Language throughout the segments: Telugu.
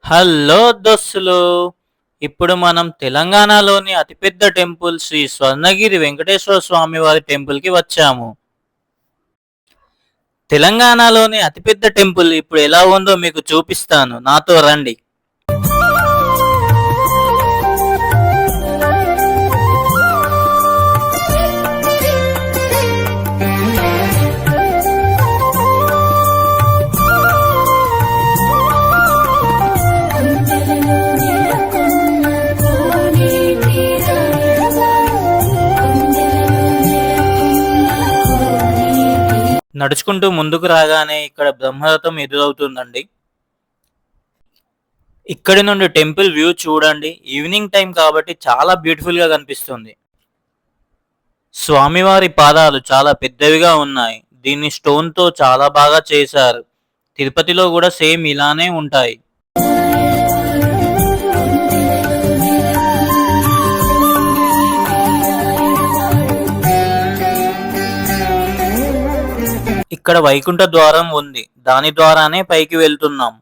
హలో దోస్తులు. ఇప్పుడు మనం తెలంగాణలోని అతిపెద్ద టెంపుల్ శ్రీ స్వర్ణగిరి వెంకటేశ్వర స్వామి వారి టెంపుల్కి వచ్చాము. తెలంగాణలోని అతిపెద్ద టెంపుల్ ఇప్పుడు ఎలా ఉందో మీకు చూపిస్తాను, నాతో రండి. నడుచుకుంటూ ముందుకు రాగానే ఇక్కడ బ్రహ్మరథం ఎదురవుతుందండి. ఇక్కడి నుండి టెంపుల్ వ్యూ చూడండి. ఈవినింగ్ టైం కాబట్టి చాలా బ్యూటిఫుల్ గా కనిపిస్తుంది. స్వామివారి పాదాలు చాలా పెద్దవిగా ఉన్నాయి. దీన్ని స్టోన్ తో చాలా బాగా చేశారు. తిరుపతిలో కూడా సేమ్ ఇలానే ఉంటాయి. ఇక్కడ వైకుంఠ ద్వారం ఉంది. దాని ద్వారానే పైకి వెళ్తున్నాం.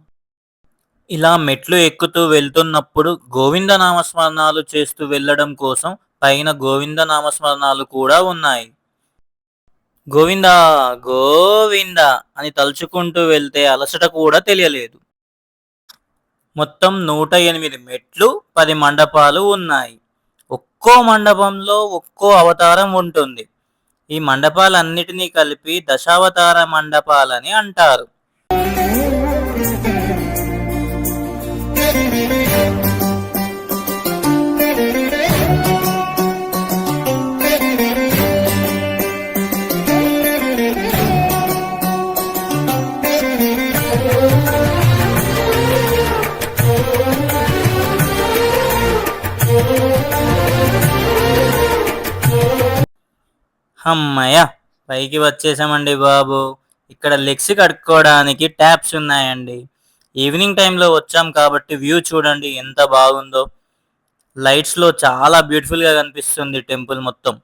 ఇలా మెట్లు ఎక్కుతూ వెళ్తున్నప్పుడు గోవింద నామస్మరణాలు చేస్తూ వెళ్ళడం కోసం పైన గోవింద నామస్మరణాలు కూడా ఉన్నాయి. గోవింద గోవింద అని తలుచుకుంటూ వెళ్తే అలసట కూడా తెలియలేదు. మొత్తం 108 మెట్లు, 10 మండపాలు ఉన్నాయి. ఒక్కో మండపంలో ఒక్కో అవతారం ఉంటుంది. ఈ మండపాలన్నిటినీ కలిపి దశావతార మండపాలని అంటారు. అమ్మయ్య, పైకి వచ్చేసామండి బాబు. ఇక్కడ లెగ్స్ కడుక్కోవడానికి ట్యాప్స్ ఉన్నాయండి. ఈవినింగ్ టైంలో వచ్చాం కాబట్టి వ్యూ చూడండి ఎంత బాగుందో. లైట్స్లో చాలా బ్యూటిఫుల్గా కనిపిస్తుంది టెంపుల్ మొత్తం.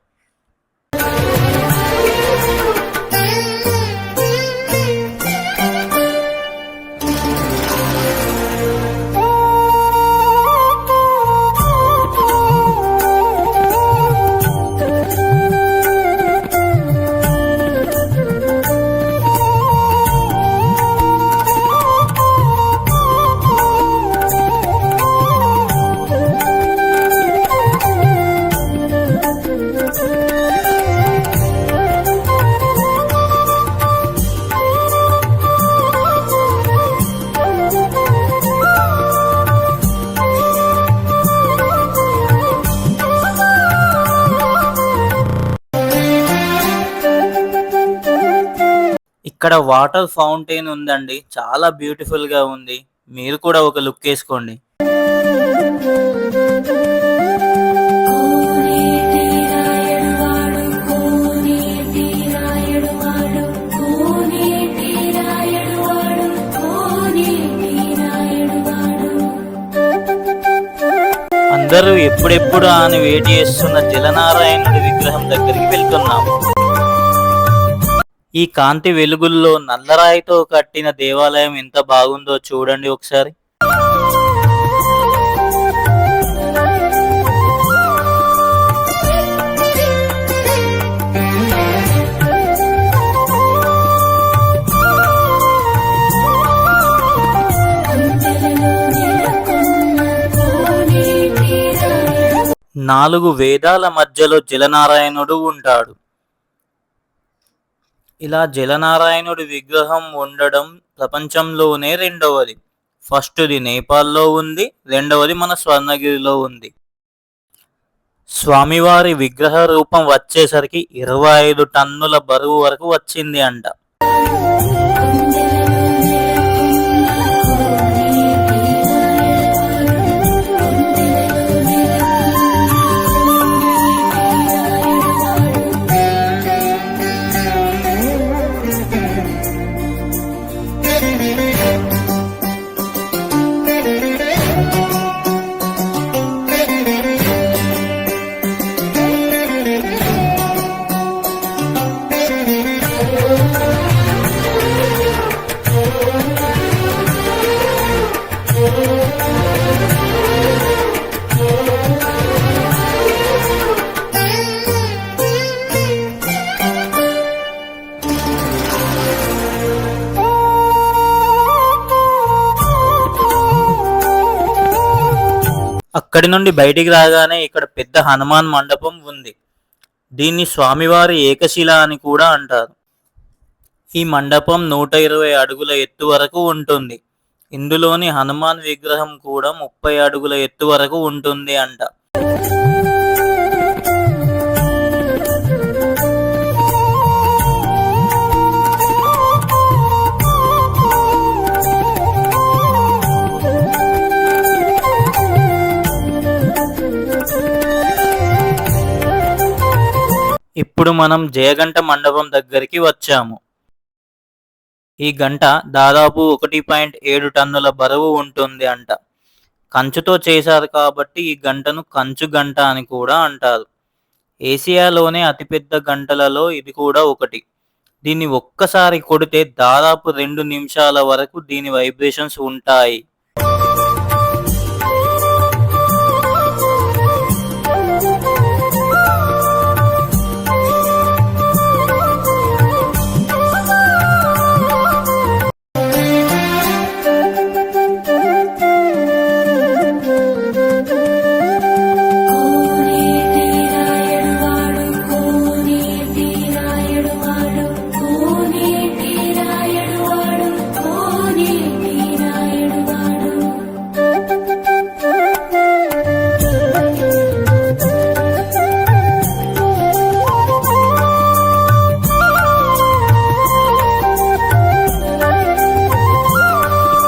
ఇక్కడ వాటర్ ఫౌంటైన్ ఉందండి. చాలా బ్యూటిఫుల్ గా ఉంది. మీరు కూడా ఒక లుక్ వేసుకోండి. అందరూ ఎప్పుడెప్పుడు అని వెయిట్ చేస్తున్న జలనారాయణుడి విగ్రహం దగ్గరికి వెళ్తున్నాము. ఈ కాంతి వెలుగుల్లో నల్లరాయితో కట్టిన దేవాలయం ఎంత బాగుందో చూడండి ఒకసారి. నాలుగు వేదాల మధ్యలో జలనారాయణుడు ఉంటాడు. ఇలా జలనారాయణుడి విగ్రహం ఉండడం ప్రపంచంలోనే రెండవది. ఫస్ట్ది నేపాల్లో ఉంది, రెండవది మన స్వర్ణగిరిలో ఉంది. స్వామివారి విగ్రహ రూపం వచ్చేసరికి 25 టన్నుల బరువు వరకు వచ్చింది అంట. ఇక్కడి నుండి బయటికి రాగానే ఇక్కడ పెద్ద హనుమాన్ మండపం ఉంది. దీన్ని స్వామివారి ఏకశిల అని కూడా అంటారు. ఈ మండపం 120 అడుగుల ఎత్తు వరకు ఉంటుంది. ఇందులోని హనుమాన్ విగ్రహం కూడా 30 అడుగుల ఎత్తు వరకు ఉంటుంది అంట. ఇప్పుడు మనం జయగంట మండపం దగ్గరికి వచ్చాము. ఈ గంట దాదాపు 1.7 టన్నుల బరువు ఉంటుంది అంట. కంచుతో చేశారు కాబట్టి ఈ గంటను కంచు గంట అని కూడా అంటారు. ఏసియాలోనే అతిపెద్ద గంటలలో ఇది కూడా ఒకటి. దీన్ని ఒక్కసారి కొడితే దాదాపు 2 నిమిషాల వరకు దీని వైబ్రేషన్స్ ఉంటాయి.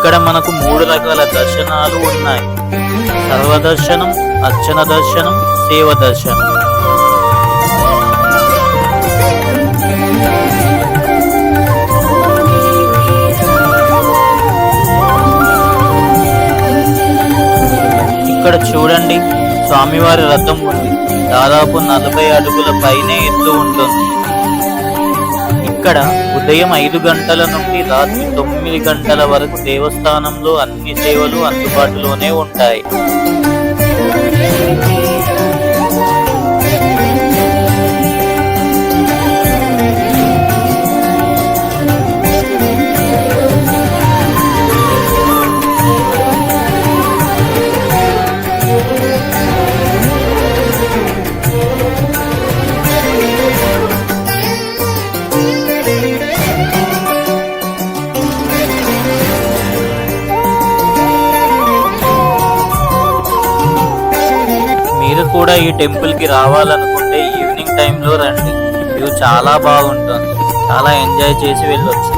ఇక్కడ మనకు 3 రకాల దర్శనాలు ఉన్నాయి. సర్వదర్శనం, అర్చన దర్శనం, సేవ దర్శనం. ఇక్కడ చూడండి, స్వామివారి రథం ఉంది. దాదాపు 40 అడుగుల పైనే ఎత్తు ఉంటుంది. ఇక్కడ ఉదయం 5 గంటల నుండి రాత్రి 9 గంటల వరకు దేవస్థానంలో అన్ని సేవలు అందుబాటులోనే ఉంటాయి. మీరు కూడా ఈ టెంపుల్ కి రావాలనుకుంటే ఈవినింగ్ టైంలో రండి. వ్యూ చాలా బాగుంటుంది. చాలా ఎంజాయ్ చేసి వెళ్ళొచ్చు.